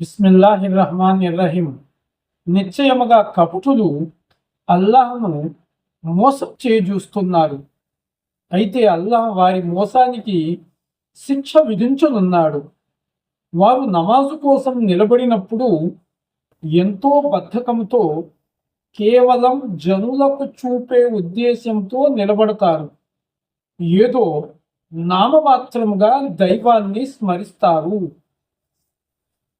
బిస్మిల్లాహిర్రహ్మానిర్రహీం. నిశ్చయముగా కపటులు అల్లాహ్ను మోసం చేజూస్తున్నారు. అయితే అల్లాహ్ వారి మోసానికి శిక్ష విధించనున్నాడు. వారు నమాజు కోసం నిలబడినప్పుడు ఎంతో బద్ధకంతో కేవలం జనులకు చూపే ఉద్దేశంతో నిలబడతారు. ఏదో నామమాత్రముగా దైవాన్ని స్మరిస్తారు.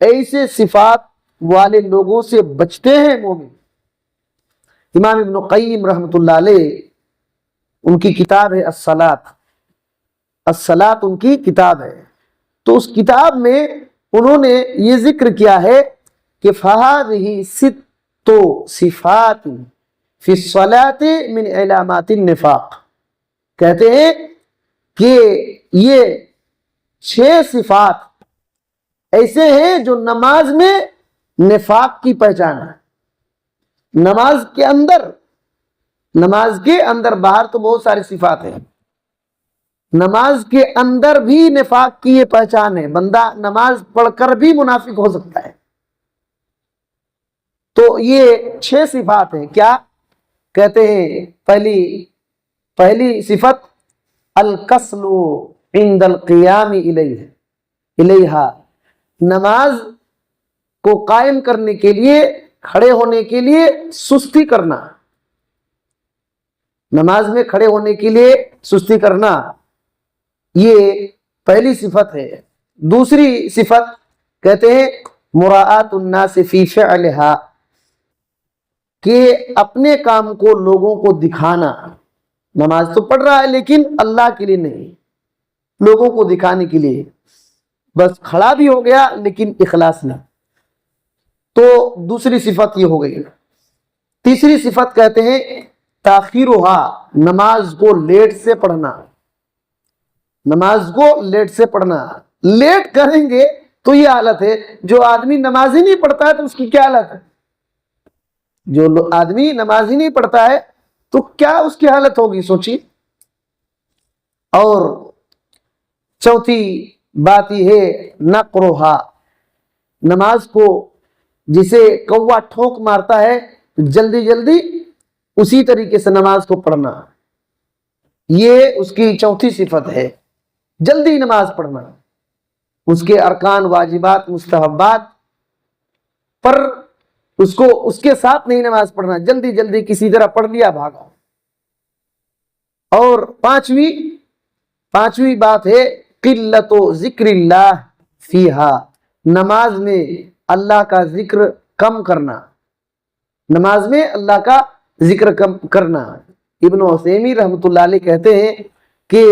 ایسے صفات والے لوگوں سے بچتے ہیں مومن۔ امام ابن قیم رحمۃ اللہ علیہ ان کی کتاب ہے الصلاۃ ان کی کتاب ہے، تو اس کتاب میں انہوں نے یہ ذکر کیا ہے کہ فَهَذِهِ سِتُّ صِفَاتٍ فِي الصَّلَاةِ مِنْ عَلَامَاتِ النِّفَاقِ، کہتے ہیں کہ یہ 6 صفات ایسے ہیں جو نماز میں نفاق کی پہچان ہے۔ نماز کے اندر باہر تو بہت ساری صفات ہیں، نماز کے اندر بھی نفاق کی یہ پہچان ہے، بندہ نماز پڑھ کر بھی منافق ہو سکتا ہے۔ تو یہ 6 صفات ہیں، کیا کہتے ہیں؟ پہلی صفت الکسل عند القیام الیہا، نماز کو قائم کرنے کے لیے، کھڑے ہونے کے لیے سستی کرنا، نماز میں کھڑے ہونے کے لیے سستی کرنا، یہ پہلی صفت ہے۔ دوسری صفت کہتے ہیں مراعات الناس فی فعلہا، کہ اپنے کام کو لوگوں کو دکھانا، نماز تو پڑھ رہا ہے لیکن اللہ کے لیے نہیں، لوگوں کو دکھانے کے لیے، بس کھڑا بھی ہو گیا لیکن اخلاص نہیں، تو دوسری صفت یہ ہو گئی۔ تیسری صفت کہتے ہیں تاخیرہا، نماز کو لیٹ سے پڑھنا، نماز کو لیٹ سے پڑھنا، لیٹ کریں گے تو یہ حالت ہے۔ جو آدمی نماز ہی نہیں پڑھتا ہے تو اس کی کیا حالت ہے؟ جو آدمی نماز ہی نہیں پڑھتا ہے تو کیا اس کی حالت ہوگی، سوچیے۔ اور چوتھی بات یہ ہے نقرہا، نماز کو جسے کوا ٹھونک مارتا ہے جلدی جلدی اسی طریقے سے نماز کو پڑھنا، یہ اس کی چوتھی صفت ہے، جلدی نماز پڑھنا، اس کے ارکان، واجبات، مستحبات پر اس کے ساتھ نہیں نماز پڑھنا، جلدی جلدی کسی طرح پڑھ لیا بھاگا۔ اور پانچویں بات ہے قلت ذکر اللہ فیہا، نماز میں اللہ کا ذکر کم کرنا، نماز میں اللہ کا ذکر کم کرنا۔ ابن عثیمین رحمۃ اللہ علیہ کہتے ہیں کہ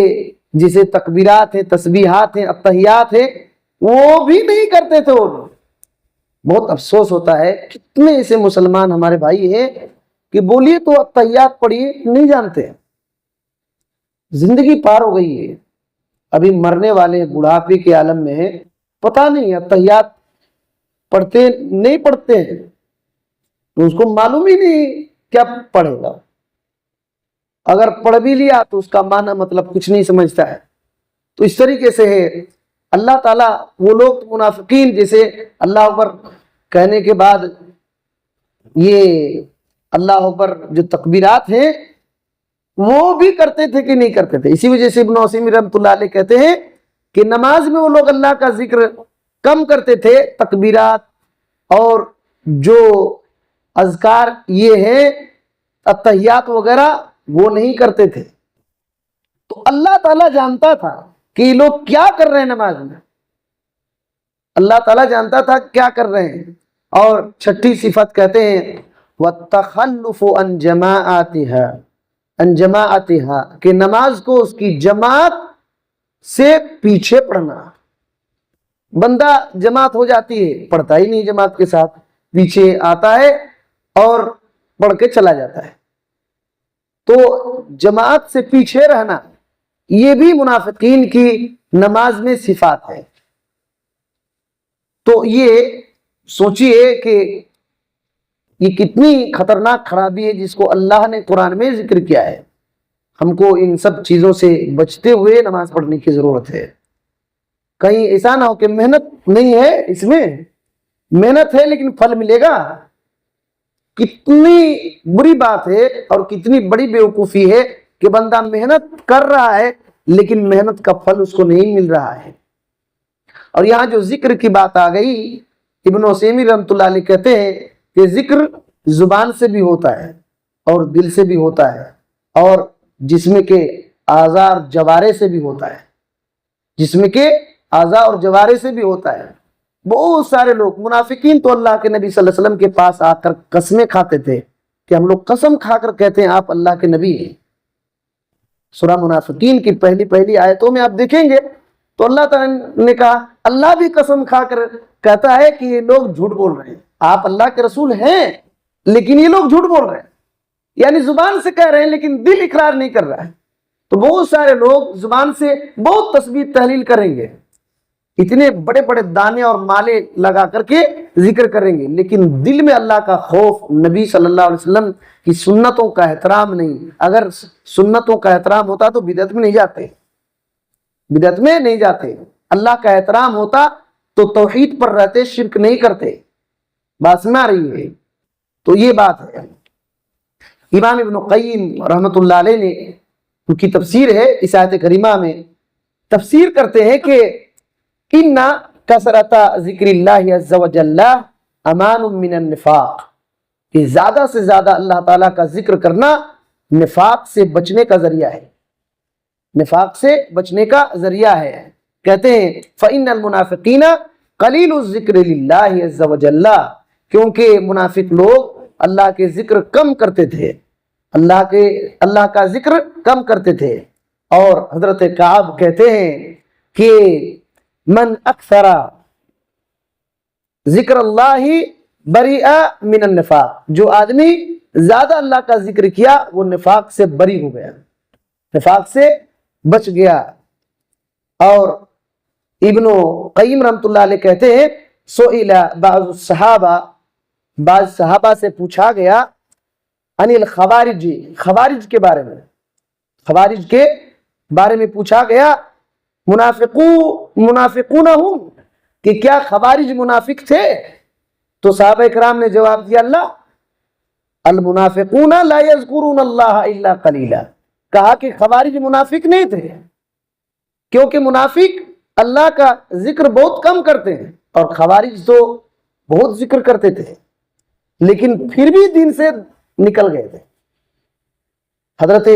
جسے تکبیرات ہیں، تسبیحات ہیں، اتحیات ہیں، وہ بھی نہیں کرتے تھے وہ لوگ۔ بہت افسوس ہوتا ہے، کتنے ایسے مسلمان ہمارے بھائی ہیں کہ بولیے تو اتحیات پڑھیے نہیں جانتے، زندگی پار ہو گئی ہے، ابھی مرنے والے بڑھاپے کے عالم میں ہیں، پتہ نہیں اتحیات پڑھتے نہیں پڑھتے ہیں، تو اس کو معلوم ہی نہیں کیا پڑھے گا، اگر پڑھ بھی لیا تو اس کا معنی مطلب کچھ نہیں سمجھتا ہے۔ تو اس طریقے سے ہے اللہ تعالیٰ، وہ لوگ منافقین جیسے اللہ اکبر کہنے کے بعد یہ اللہ اکبر جو تکبیرات ہیں وہ بھی کرتے تھے کہ نہیں کرتے تھے۔ اسی وجہ سے ابن عثیمین رحمۃ اللہ علیہ کہتے ہیں کہ نماز میں وہ لوگ اللہ کا ذکر کم کرتے تھے، تکبیرات اور جو اذکار یہ ہیں اتحیات وغیرہ وہ نہیں کرتے تھے۔ تو اللہ تعالیٰ جانتا تھا کہ یہ لوگ کیا کر رہے ہیں نماز میں، اللہ تعالیٰ جانتا تھا کیا کر رہے ہیں۔ اور چھٹی صفت کہتے ہیں وَالتَّخَلُّفُ عَنْ جَمَاعَتِهَا، کہ نماز کو اس کی جماعت سے پیچھے پڑھنا، بندہ جماعت ہو جاتی ہے پڑھتا ہی نہیں جماعت کے ساتھ، پیچھے آتا ہے اور پڑھ کے چلا جاتا ہے، تو جماعت سے پیچھے رہنا یہ بھی منافقین کی نماز میں صفات ہے۔ تو یہ سوچئے کہ یہ کتنی خطرناک خرابی ہے جس کو اللہ نے قرآن میں ذکر کیا ہے۔ ہم کو ان سب چیزوں سے بچتے ہوئے نماز پڑھنے کی ضرورت ہے۔ کہیں ایسا نہ ہو کہ محنت نہیں ہے، اس میں محنت ہے لیکن پھل ملے گا، کتنی بری بات ہے اور کتنی بڑی بیوقوفی ہے کہ بندہ محنت کر رہا ہے لیکن محنت کا پھل اس کو نہیں مل رہا ہے۔ اور یہاں جو ذکر کی بات آ گئی، ابن عثیمین رحمۃ اللہ علیہ کہتے ہیں کہ ذکر زبان سے بھی ہوتا ہے اور دل سے بھی ہوتا ہے اور جسم کے اعضاء اور جوارے سے بھی ہوتا ہے، جسم کے اعضاء اور جوارے سے بھی ہوتا ہے۔ بہت سارے لوگ منافقین تو اللہ کے نبی صلی اللہ علیہ وسلم کے پاس آ کر قسمیں کھاتے تھے کہ ہم لوگ قسم کھا کر کہتے ہیں آپ اللہ کے نبی ہیں۔ سورہ منافقین کی پہلی آیتوں میں آپ دیکھیں گے تو اللہ تعالیٰ نے کہا اللہ بھی قسم کھا کر کہتا ہے کہ یہ لوگ جھوٹ بول رہے ہیں، آپ اللہ کے رسول ہیں لیکن یہ لوگ جھوٹ بول رہے ہیں، یعنی زبان سے کہہ رہے ہیں لیکن دل اقرار نہیں کر رہا ہے۔ تو بہت سارے لوگ زبان سے بہت تسبیح تحلیل کریں گے، اتنے بڑے بڑے دانے اور مالے لگا کر کے ذکر کریں گے، لیکن دل میں اللہ کا خوف، نبی صلی اللہ علیہ وسلم کی سنتوں کا احترام نہیں۔ اگر سنتوں کا احترام ہوتا تو بدعت میں نہیں جاتے، بدعت میں نہیں جاتے۔ اللہ کا احترام ہوتا تو توحید پر رہتے، شرک نہیں کرتے۔ بات سمجھ آ رہی ہے؟ تو یہ بات ہے۔ امام ابن قیم رحمۃ اللہ علیہ نے ان کی تفسیر ہے اس آیت کریمہ میں، تفسیر کرتے ہیں کہ ان کثرت ذکر اللہ عز وجل امان من النفاق، کہ زیادہ سے زیادہ اللہ تعالیٰ کا ذکر کرنا نفاق سے بچنے کا ذریعہ ہے، نفاق سے بچنے کا ذریعہ ہے۔ کہتے ہیں فإن المنافقین قلیل الذکر للہ عز وجل، کیونکہ منافق لوگ اللہ کے ذکر کم کرتے تھے، اللہ کا ذکر کم کرتے تھے۔ اور حضرت کعب کہتے ہیں کہ من اکثر ذکر اللہ بریء من النفاق، جو آدمی زیادہ اللہ کا ذکر کیا وہ نفاق سے بری ہو گیا، نفاق سے بچ گیا۔ اور ابن قیم رحمۃ اللہ علیہ کہتے ہیں سئل بعض الصحابہ، بعض صحابہ سے پوچھا گیا عن الخوارج، خوارج کے بارے میں، خوارج کے بارے میں پوچھا گیا، منافقون ہم، کہ کیا خوارج منافق تھے؟ تو صحابہ کرام نے جواب دیا اللہ المنافقون لا یذکرون اللہ الا قلیلا، کہا کہ خوارج منافق نہیں تھے، کیونکہ منافق اللہ کا ذکر بہت کم کرتے ہیں، اور خوارج تو بہت ذکر کرتے تھے لیکن پھر بھی دین سے نکل گئے تھے۔ حضرت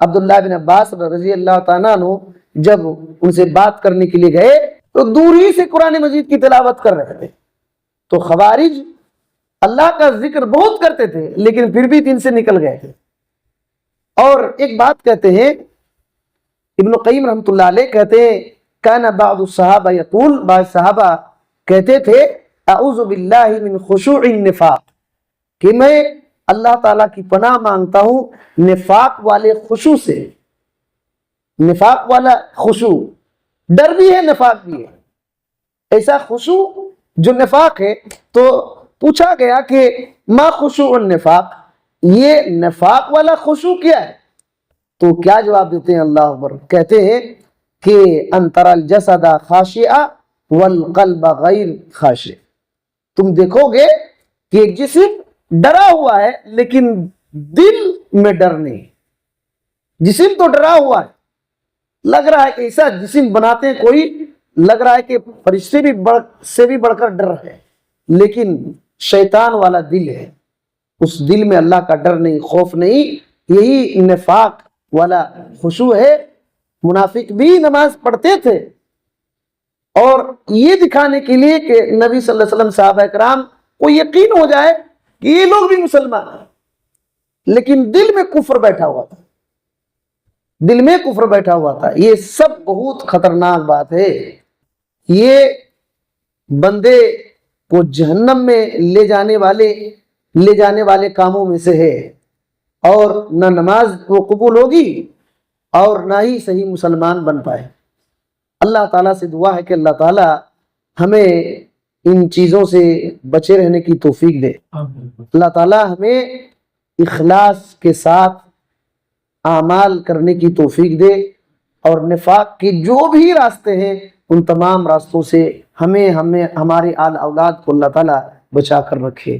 عبداللہ بن عباس رضی اللہ تعالیٰ عنہ جب ان سے بات کرنے کے لیے گئے تو دور ہی سے قرآن مجید کی تلاوت کر رہے تھے۔ تو خوارج اللہ کا ذکر بہت کرتے تھے لیکن پھر بھی دین سے نکل گئے تھے۔ اور ایک بات کہتے ہیں ابن قیم رحمۃ اللہ علیہ کہتے ہیں کان بعض الصحابہ یقول، بعض صحابہ کہتے تھے اعوذ باللہ من خشوع النفاق، کہ میں اللہ تعالیٰ کی پناہ مانگتا ہوں نفاق والے خشوع سے۔ نفاق والا خشوع، ڈر بھی ہے نفاق بھی ہے، ایسا خشوع جو نفاق ہے۔ تو پوچھا گیا کہ ما خشوع النفاق، یہ نفاق والا خشوع کیا ہے؟ تو کیا جواب دیتے ہیں اللہ اکبر، کہتے ہیں کہ ان تری الجسد خاشعا والقلب غیر خاشع، تم دیکھو گے کہ جسم ڈرا ہوا ہے لیکن دل میں ڈر نہیں۔ جسم تو ڈرا ہوا ہے، لگ رہا ہے کہ ایسا جسم بناتے ہیں کوئی، لگ رہا ہے کہ فرشتے بھی سے بھی بڑھ کر ڈر ہے، لیکن شیطان والا دل ہے، اس دل میں اللہ کا ڈر نہیں، خوف نہیں، یہی نفاق والا خشوع ہے۔ منافق بھی نماز پڑھتے تھے اور یہ دکھانے کے لیے کہ نبی صلی اللہ علیہ وسلم صحابہ کرام کو یقین ہو جائے کہ یہ لوگ بھی مسلمان ہیں، لیکن دل میں کفر بیٹھا ہوا تھا، دل میں کفر بیٹھا ہوا تھا۔ یہ سب بہت خطرناک بات ہے، یہ بندے کو جہنم میں لے جانے والے کاموں میں سے ہے، اور نہ نماز وہ قبول ہوگی اور نہ ہی صحیح مسلمان بن پائے۔ اللہ تعالیٰ سے دعا ہے کہ اللہ تعالیٰ ہمیں ان چیزوں سے بچے رہنے کی توفیق دے۔ اللہ تعالیٰ ہمیں اخلاص کے ساتھ اعمال کرنے کی توفیق دے، اور نفاق کے جو بھی راستے ہیں ان تمام راستوں سے ہمیں ہمارے آل اولاد کو اللہ تعالیٰ بچا کر رکھے۔